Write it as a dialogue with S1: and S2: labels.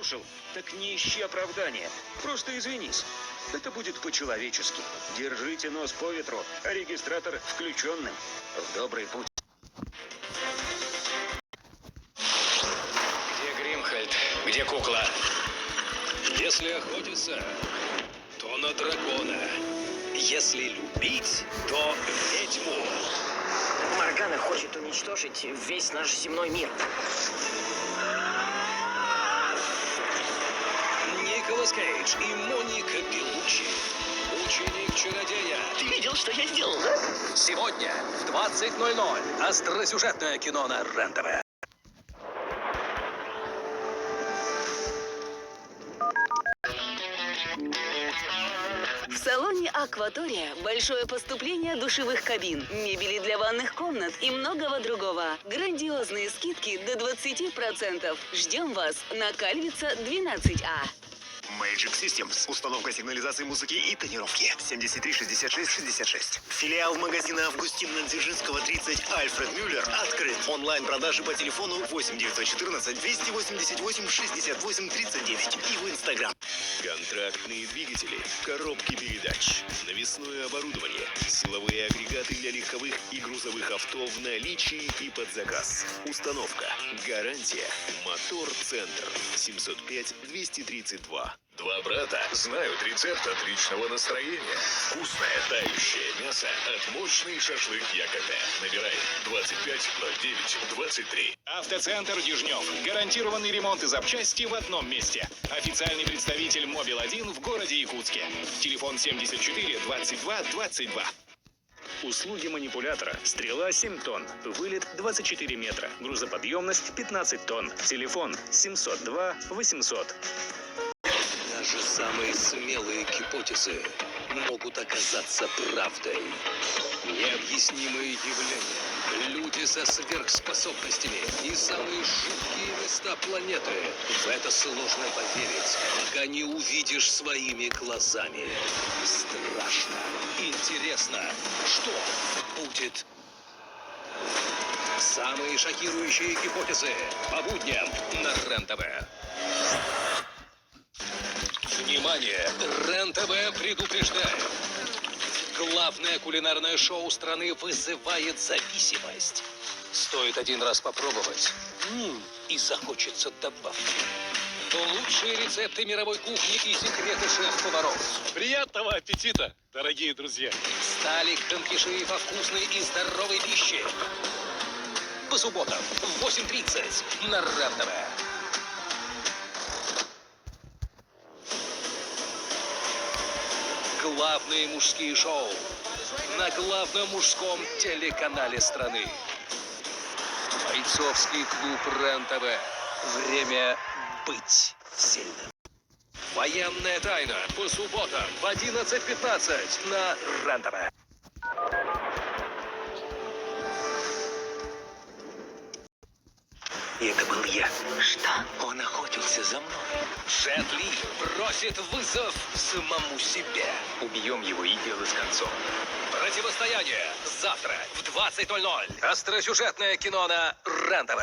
S1: Слушал, так не ищи оправдания. Просто извинись. Это будет по-человечески. Держите нос по ветру, а регистратор включенным. В добрый путь.
S2: Где Гримхальд? Где кукла? Если охотиться, то на дракона. Если любить, то ведьму.
S3: Моргана хочет уничтожить весь наш земной мир.
S2: Николас Кейдж и Моника Беллуччи. Ученик чародея.
S3: Ты видел, что я сделал, да?
S2: Сегодня в 20:00 остросюжетное кино на РЕН-ТВ.
S4: В салоне «Акватория» большое поступление душевых кабин, мебели для ванных комнат и многого другого. Грандиозные скидки до 20%. Ждем вас на Кальвица 12А.
S5: Magic Systems. Установка сигнализации музыки и тонировки. 73 66 66. Филиал магазина Августина Дзержинского 30 Альфред Мюллер открыт. Онлайн-продажи по телефону 8 914 288 68 39 и в Инстаграм. Контрактные двигатели, коробки передач, навесное оборудование, силовые агрегаты для легковых и грузовых авто в наличии и под заказ. Установка. Гарантия. Мотор-центр. 705 232. Два брата знают рецепт отличного настроения. Вкусное тающее мясо от мощный шашлык ЯКТ. Набирай 25 09 23.
S6: Автоцентр Дежнев. Гарантированный ремонт и запчасти в одном месте. Официальный представитель Мобил-1 в городе Якутске. Телефон 74 22 22. Услуги манипулятора. Стрела 7 тонн. Вылет 24 метра. Грузоподъемность 15 тонн. Телефон 702 800.
S2: Даже самые смелые гипотезы могут оказаться правдой. Необъяснимые явления, люди со сверхспособностями и самые жуткие места планеты. В это сложно поверить, пока не увидишь своими глазами. Страшно, интересно, что будет. Самые шокирующие гипотезы по будням на РЕН-ТВ. Внимание! РЕН-ТВ предупреждает. Главное кулинарное шоу страны вызывает зависимость. Стоит один раз попробовать, и захочется добавки. Лучшие рецепты мировой кухни и секреты шеф-поваров.
S6: Приятного аппетита, дорогие друзья!
S2: Стали конкиши по вкусной и здоровой пище. По субботам в 8:30 на РЕН-ТВ. Главные мужские шоу на главном мужском телеканале страны. Бойцовский клуб РЕН-ТВ. Время быть сильным. Военная тайна по субботам в 11:15 на РЕН-ТВ.
S5: Это был я.
S3: Что?
S5: Он охотился за мной.
S2: Джет Ли бросит вызов самому себе.
S5: Убьем его и дело с концом.
S2: Противостояние завтра в 20:00. Остросюжетное кино на РЕН-ТВ.